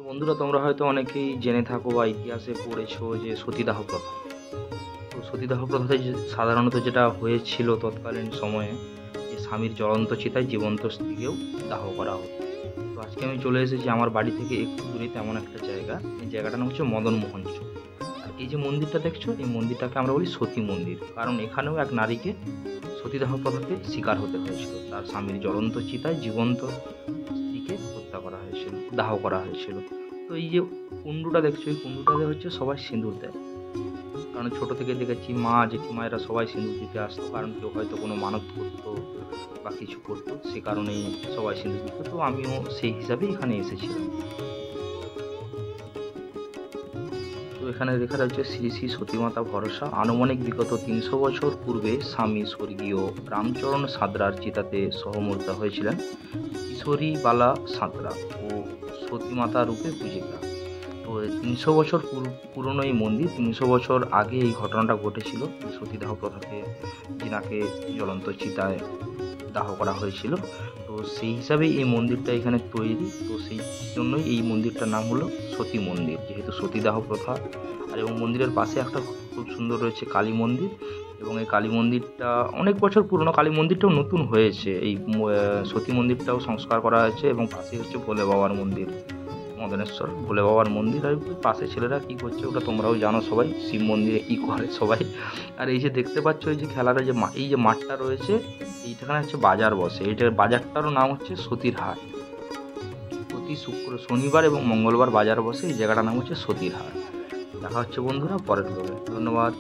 বন্ধুরা, তোমরা হয়তো অনেকেই জেনে থাকো বা ইতিহাসে পড়েছো যে সতীদাহ প্রথা। তো সতীদাহ প্রথাতে সাধারণত যেটা হয়েছিল তৎকালীন সময়ে, যে স্বামীর জ্বলন্ত চিতায় জীবন্ত স্ত্রীকেও দাহ করা হতো। তো আজকে আমি চলে এসেছি আমার বাড়ি থেকে একটু দূরে তেমন একটা জায়গা। এই জায়গাটার নাম হচ্ছে মদন মোহন চক। আর এই যে মন্দিরটা দেখছো, এই মন্দিরটাকে আমরা বলি সতী মন্দির, কারণ এখানেও এক নারীকে সতীদাহ প্রথাতে শিকার হতে হয়েছিল। তার স্বামীর জ্বলন্ত চিতায় জীবন্ত স্ত্রীকে হত্যা করা হয়েছিল, দাহ করা হয়েছিল। তো এই যে কুণ্ডুটা দেখছো, এই কুণ্ডুটাতে হচ্ছে সবাই সিঁদুর দেয়। কারণ ছোটো থেকে দেখেছি মা জেঠিমা এরা সবাই সিঁদুর দিতে আসতো, কারণ কেউ হয়তো কোনো মানত করতো বা কিছু করতো, সে কারণেই সবাই সিঁদুর দিত। তো আমিও সেই হিসাবেই এখানে এসেছিলাম। তো এখানে দেখা যাচ্ছে শ্রী শ্রী সতীমাতা ভরসা। আনুমানিক বিগত 300 বছর পূর্বে স্বামী স্বর্গীয় রামচরণ সাঁতরার চিতাতে সহমর্তা হয়েছিলেন কিশোরী বালা সাঁতরা ও সতীমাতা রূপে পূজিতা। তো 300 বছর পুরনো এই মন্দির, 300 বছর আগে এই ঘটনাটা ঘটেছিল। সতীদাহ প্রথাতে যিনাকে জ্বলন্ত চিতায় দাহ করা হয়েছিল। তো সেই হিসাবেই এই মন্দিরটা এখানে তৈরি। তো সেই জন্যই এই মন্দিরটার নাম হলো সতী মন্দির, যেহেতু সতীদাহ প্রথা। আর এবং মন্দিরের পাশে একটা খুব সুন্দর রয়েছে কালী মন্দির, এবং এই কালী মন্দিরটা অনেক বছর পুরনো। কালী মন্দিরটাও নতুন হয়েছে, এই সতী মন্দিরটাও সংস্কার করা হয়েছে, এবং পাশে হচ্ছে ভোলে বাবার মন্দির, মদনেশ্বর ভোলে বাবার মন্দির। আর পাশে ছেলেরা কী করছে ওটা তোমরাও জানো সবাই, শিব মন্দিরে কী করে সবাই। আর এই যে দেখতে পাচ্ছ, এই যে খেলার যে এই যে মাঠটা রয়েছে, এইখানে হচ্ছে বাজার বসে। এইটার বাজারটারও নাম হচ্ছে সতীর হাট। প্রতি শনিবার এবং মঙ্গলবার বাজার বসে। এই জায়গাটার নাম হচ্ছে সতীর হাট। দেখা হচ্ছে বন্ধুরা পরের ব্লগে। ধন্যবাদ।